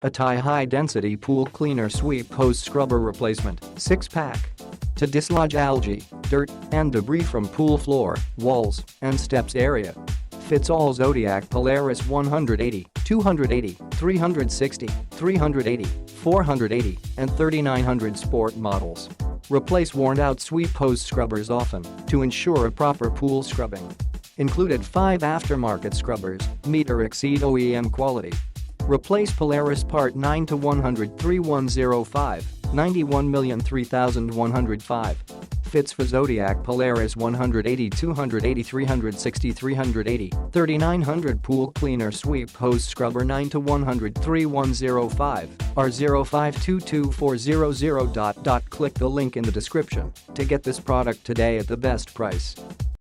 Atie High Density Pool Cleaner Sweep Hose Scrubber Replacement 6-pack. To dislodge algae, dirt, and debris from pool floor, walls, and steps area. Fits all Zodiac Polaris 180, 280, 360, 380, 480, and 3900 sport models. Replace worn-out sweep hose scrubbers often to ensure a proper pool scrubbing. Included 5 aftermarket scrubbers, meet or exceed OEM quality. Replace Polaris Part 9 to 100 3105, 91,003,105. Fits for Zodiac Polaris 180, 280, 360, 380, 3900 Pool Cleaner Sweep Hose Scrubber 9 to 100 3105 R0522400. Click the link in the description to get this product today at the best price.